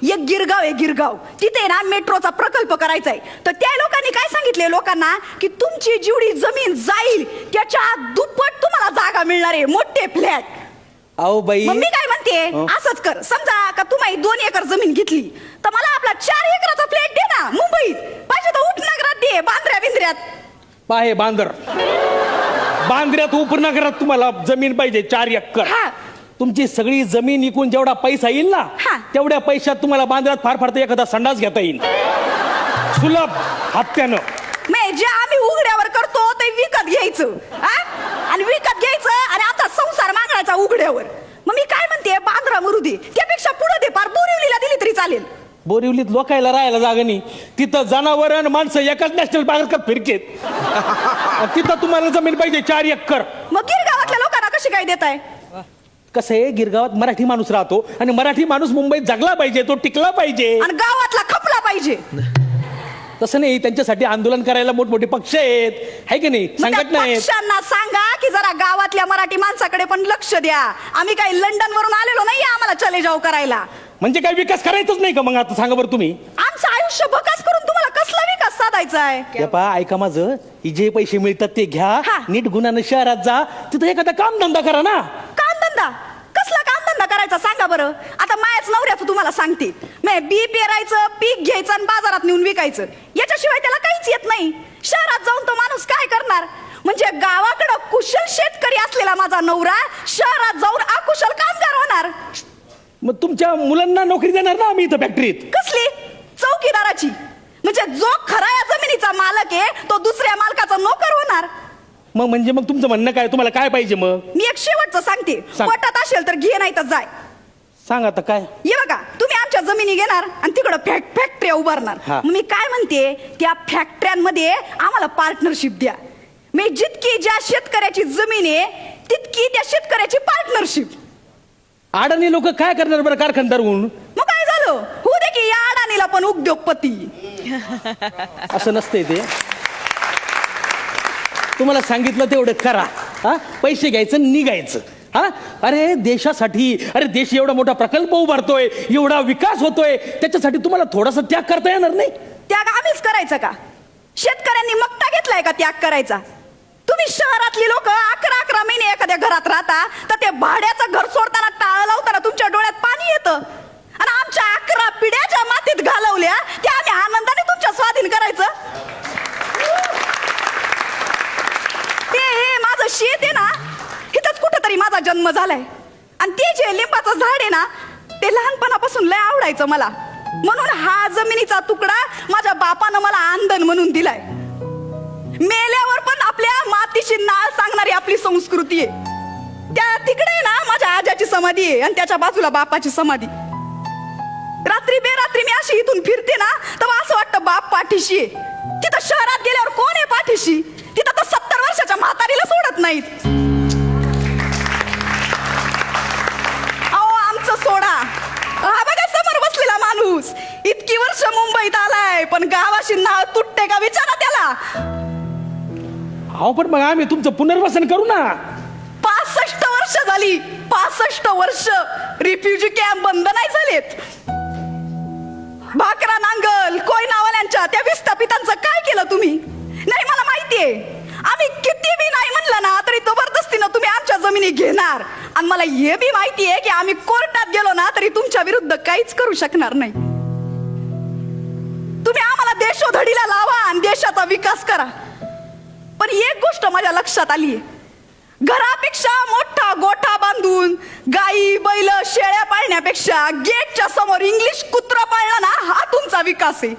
एक गिरगाव आहे गिरगाव, तिथे ना मेट्रोचा प्रकल्प करायचा आहे. तर त्या लोकांनी काय सांगितले लोकांना की तुमची जेवढी जमीन जाईल त्याच्या दुप्पट तुम्हाला जागा मिळणार आहे, मोठे फ्लॅट. अहो बाई, मी काय म्हणते, असंच कर. समजा का तुम्ही 2 एकर जमीन घेतली तर मला आपला 4 एकराचा फ्लॅट दे ना मुंबईत, पाहिजे तर उपनगरात दे, बांद्र्या बिंद्र्यात. पाहे बांद्र्यात उपनगरात तुम्हाला जमीन पाहिजे 4 एकर. तुमची सगळी जमीन विकून जेवढा पैसा येईल ना तेवढ्या पैशात तुम्हाला बांद्र्यात फार फार तर एखादा संडास घेता येईल सुलभ हप्त्यानं. जे आम्ही उघड्यावर करतो ते विकत घ्यायचं आणि विकत घ्यायचं आणि आता संसार मागायचा उघड्यावर. मग मी काय म्हणते, बांद्रा मरू दे, त्यापेक्षा पुढे दे, पार बोरिवलीला दिली तरी चालेल. बोरिवलीत लोकायला राहायला जागा नाही, तिथं जनावर आणि माणसं एकाच नॅशनल पार्कात फिरकेत. तिथं तुम्हाला जमीन पाहिजे 4 एकर. मग गिरगावातल्या लोकांना कशी काय देताय? कसं आहे, गिरगावात मराठी माणूस राहतो आणि मराठी माणूस मुंबईत जगला पाहिजे, तो टिकला पाहिजे आणि गावातला खपला पाहिजे. तसं नाही, त्यांच्यासाठी आंदोलन करायला मोठमोठे पक्ष आहेत, आहे की नाही, संघटना आहेत. पक्षांना सांगा की जरा गावातल्या मराठी माणसाकडे पण लक्ष द्या. आम्ही काही लंडन वरून आलेलो नाही आम्हाला चले जाऊ करायला. म्हणजे काय विकास करायचाच नाही का मग? आता सांगा बरं तुम्ही. आमचं आयुष्य बकास करून तुम्हाला कसला विकास साधायचा आहे? ऐका माझं, जे पैसे मिळतात ते घ्या, नीट गुणानं शहरात जा, तिथं एखादा काम धंदा करा ना. काम धंदा? कसला काम धंदा करायचा सांगा बरं. आता मायाच नवऱ्याचं तुम्हाला सांगते, बी पेरायचं, पीक घ्यायचं आणि बाजारात नेऊन विकायचं, याच्याशिवाय त्याला काहीच येत नाही. शहरात जाऊन तो माणूस काय करणार? म्हणजे गावाकडं कुशल शेतकरी असलेला माझा नवरा शहरात जाऊन अकुशल कामगार होणार. मग तुमच्या मुलांना नोकरी देणार ना आम्ही इथं फॅक्टरीत? कसली? चौकीदाराची. म्हणजे जो खरा या जमिनीचा मालक आहे तो दुसऱ्या मालकाचा नोकर होणार. मग म्हणजे मग तुमचं म्हणणं काय? तुम्हाला काय पाहिजे मग? मी एक शेवटचं सांगते, पटत असेल तर घे, नाही तर जाय. सांग आता काय. ये बघा, तुम्ही आमच्या जमिनी घेणार आणि तिकडं फॅक्टऱ्या उभारणार. मी काय म्हणते, त्या फॅक्टऱ्यांमध्ये आम्हाला पार्टनरशिप द्या. मी जितकी ज्या शेतकऱ्याची जमीन आहे तितकी त्या शेतकऱ्याची पार्टनरशिप. अडाणी लोक काय करणार बरं कारखानदार होऊन? मग काय झालं, होऊ दे की या अडाणीला पण उद्योगपती. असं नसतंय ते. तुम्हाला सांगितलं तेवढं करा, पैसे घ्यायचं निघायचं. अरे देशासाठी, अरे देश एवढा मोठा प्रकल्प उभारतोय, एवढा विकास होतोय, त्याच्यासाठी तुम्हाला थोडासा त्याग करता येणार नाही? त्याग आम्हीच करायचा का? शेतकऱ्यांनी मक्ता घेतलाय का त्याग करायचा? तुम्ही शहरातली लोक 11 महिने एखाद्या घरात राहता तर ते भाड्याचं घर सोडताना टाळ लावताना तुमच्या डोळ्यात पाणी येतं. आणि आमच्या 11 पिढ्या ज्या मातीत घालवल्या त्या आम्ही आनंदाने तुमच्या स्वाधीन करायचं. हे माझं शेत आहे ना, इथंच कुठंतरी माझा जन्म झालाय. आणि ते जे लिंबाचं झाड आहे ना, ते लहानपणापासून लय आवडायचं मला. म्हणून हा जमिनीचा तुकडा माझ्या बापानं मला आंदण म्हणून दिलाय. मेल्यावर पण आपल्या मातीची नाळ सांगणारी आपली संस्कृती आहे. त्या तिकडे ना माझ्या आजाची समाधी आहे आणि त्याच्या बाजूला बापाची समाधी. रात्री बेरात्री मी अशी इथून फिरते ना तेव्हा असं वाटतं बाप पाठीशी आहे. तिथं शहरात गेल्यावर कोण आहे पाठीशी? तिथं तर 70 वर्षाच्या म्हातारीला सोडत नाहीत. अहो आमचं सोडा, हा बघा समोर बसलेला माणूस इतकी वर्ष मुंबईत आलाय पण गावाशी नाळ तुटते का विचारा त्याला. अहो पण मग आम्ही तुमचं पुनर्वसन करू ना. 65 वर्ष झाली, 65 वर्ष रिफ्युजी कॅम्प बंद नाही झालेत. भाकरा नांगल कोयनावाल्यांच्या त्या विस्थापितांचं काय केलं तुम्ही? नाही मला माहितीये, आम्ही किती बी नाही म्हणलं ना तरी जबरदस्तीनं तुम्ही आमच्या जमिनी घेणार. आणि मला हे बी माहितीये की आम्ही कोर्टात गेलो ना तरी तुमच्या विरुद्ध काहीच करू शकणार नाही. तुम्ही आम्हाला देशोधडीला लावा आणि देशाचा विकास करा. पण एक गोष्ट माझ्या लक्षात आलीये, घरापेक्षा मोठा गोठा बांधून गाई बैल शेळ्या पाळण्यापेक्षा गेटच्या समोर इंग्लिश कुत्रा पाळणं ना हा तुमचा विकास आहे.